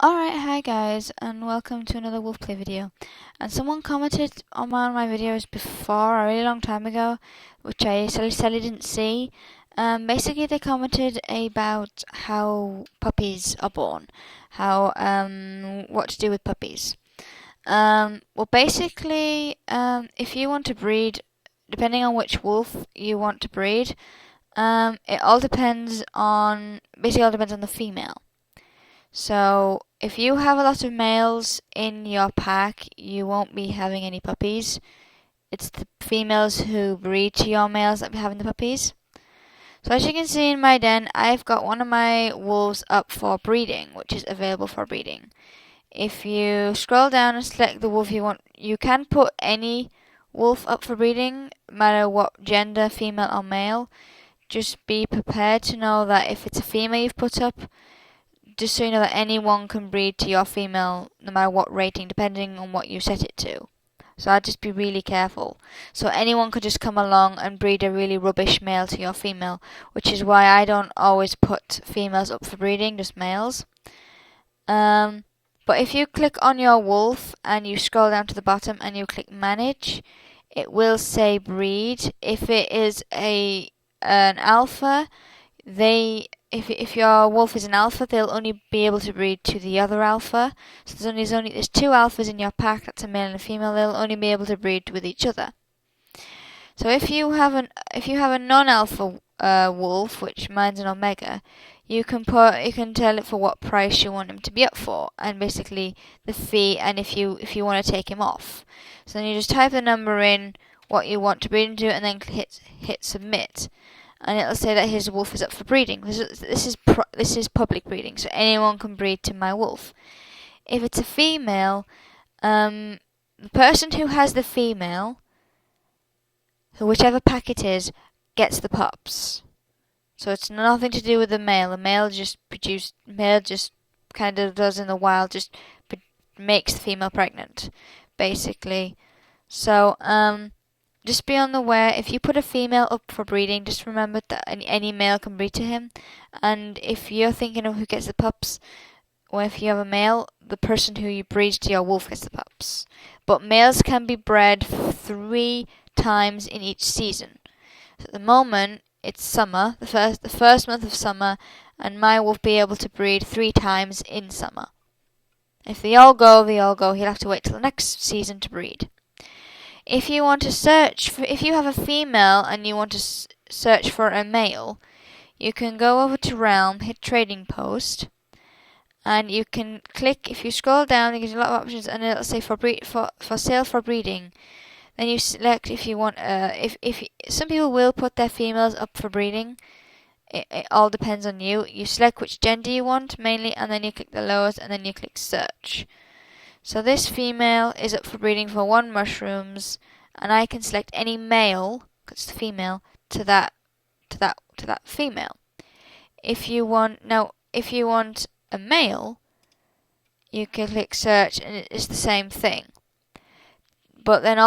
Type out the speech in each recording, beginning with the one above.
Alright, hi guys, and welcome to another wolf play video. And someone commented on one of my videos before, a really long time ago, which I sadly didn't see. Basically they commented about how puppies are born, what to do with puppies. Well basically, if you want to breed, depending on which wolf you want to breed, it all depends on, basically all depends on the female. So if you have a lot of males in your pack, you won't be having any puppies. It's the females who breed to your males that be having the puppies. So as you can see in my den, I've got one of my wolves up for breeding, which is available for breeding. If you scroll down and select the wolf you want, you can put any wolf up for breeding, no matter what gender, female or male. Just be prepared to know that if it's a female you've put up, just so you know that anyone can breed to your female, no matter what rating, depending on what you set it to. So I'd just be really careful. So anyone could just come along and breed a really rubbish male to your female, which is why I don't always put females up for breeding, just males. But if you click on your wolf and you scroll down to the bottom and you click manage, it will say breed. If it is an alpha, if your wolf is an alpha, they'll only be able to breed to the other alpha. So there's two alphas in your pack, that's a male and a female. They'll only be able to breed with each other. So if you have a non-alpha wolf, which mine's an omega, you can tell it for what price you want him to be up for, and basically the fee, and if you want to take him off. So then you just type the number in, what you want to breed into, and then hit submit. And it'll say that his wolf is up for breeding. This is public breeding, so anyone can breed to my wolf. If it's a female, the person who has the female, whichever pack it is, gets the pups. So it's nothing to do with the male. The male just kind of does in the wild, just makes the female pregnant, basically. So just be on the aware, if you put a female up for breeding, just remember that any male can breed to him. And if you're thinking of who gets the pups, or if you have a male, the person who you breed to your wolf gets the pups. But males can be bred 3 times in each season. So at the moment, it's summer, the first month of summer, and my wolf will be able to breed 3 times in summer. If they all go, they all go. He'll have to wait till the next season to breed. If you want to if you have a female and you want to search for a male, you can go over to Realm, hit Trading Post, and you can click. If you scroll down, you get a lot of options, and it'll say for sale for breeding. Then you select if you want. If some people will put their females up for breeding. It all depends on you. You select which gender you want mainly, and then you click the lowest, and then you click search. So this female is up for breeding for 1 mushrooms, and I can select any male, because it's the female, to that female. If you want a male, you can click search, and it's the same thing. But then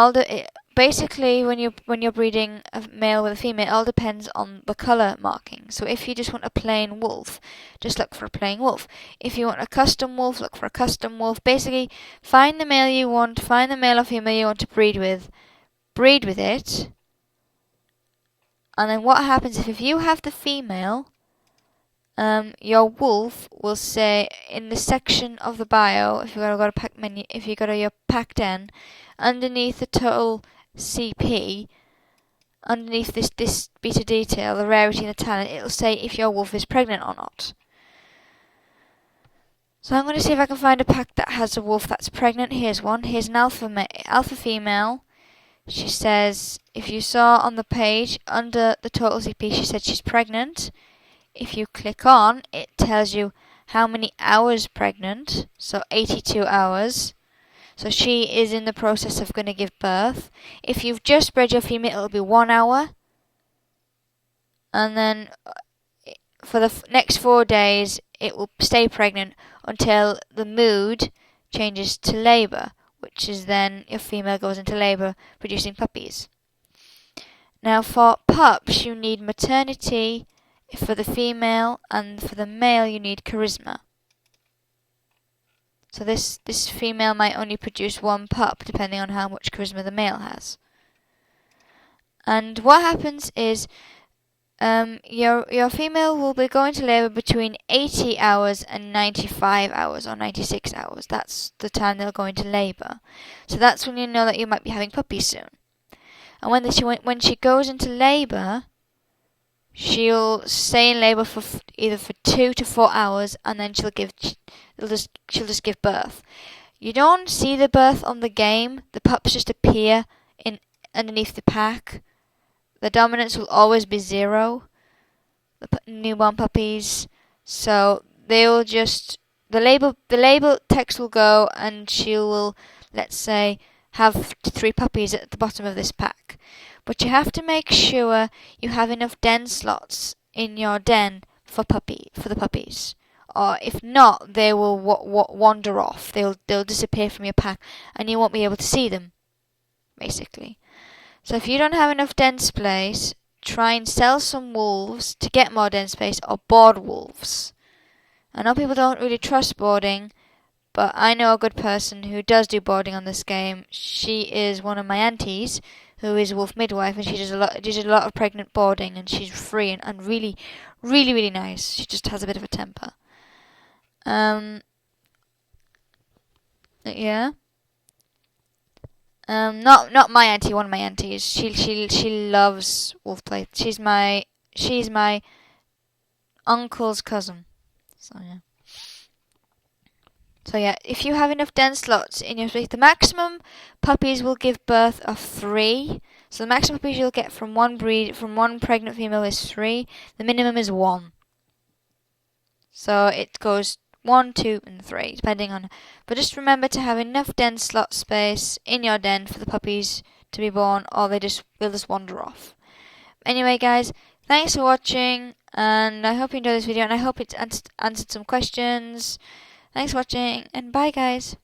basically when you're breeding a male with a female, it all depends on the colour marking. So if you just want a plain wolf, just look for a plain wolf. If you want a custom wolf, look for a custom wolf. Basically, find the male you want, find the male or female you want to breed with it. And then what happens if you have the female, your wolf will say in the section of the bio, if you go to pack menu, if you go to your pack den, underneath the total CP, underneath this beta detail, the rarity and the talent, it'll say if your wolf is pregnant or not. So I'm going to see if I can find a pack that has a wolf that's pregnant. Here's one. Here's an alpha female. She says, if you saw on the page under the total CP, she said she's pregnant. If you click on, it tells you how many hours pregnant, so 82 hours. So she is in the process of going to give birth. If you've just bred your female, it'll be 1 hour. And then for the next 4 days, it will stay pregnant until the mood changes to labour, which is then your female goes into labour, producing puppies. Now for pups, you need maternity for the female, and for the male, you need charisma. So this female might only produce one pup, depending on how much charisma the male has. And what happens is, your female will be going to labour between 80 hours and 95 hours or 96 hours. That's the time they're going to labour. So that's when you know that you might be having puppies soon. And when she goes into labour, she'll stay in labour for either 2 to 4 hours, and then she'll just give birth. You don't see the birth on the game. The pups just appear underneath the pack. The dominance will always be 0. The newborn puppies, so they will just the label text will go, and she will, let's say, have 3 puppies at the bottom of this pack. But you have to make sure you have enough den slots in your den for the puppies, or if not, they will wander off. They'll disappear from your pack, and you won't be able to see them, basically. So if you don't have enough den space, try and sell some wolves to get more den space, or board wolves. I know people don't really trust boarding, but I know a good person who does do boarding on this game. She is one of my aunties, who is a wolf midwife, and she does a lot of pregnant boarding, and she's free and really, really, really nice. She just has a bit of a temper. Yeah. Not my auntie, one of my aunties. She loves wolf play. She's my uncle's cousin. So yeah, if you have enough den slots in your space, the maximum puppies will give birth of 3. So the maximum puppies you'll get from one pregnant female is 3. The minimum is 1. So it goes 1, 2, and 3, depending on. But just remember to have enough den slot space in your den for the puppies to be born, or they'll just wander off. Anyway, guys, thanks for watching, and I hope you enjoyed this video, and I hope it's answered some questions. Thanks for watching, and bye, guys.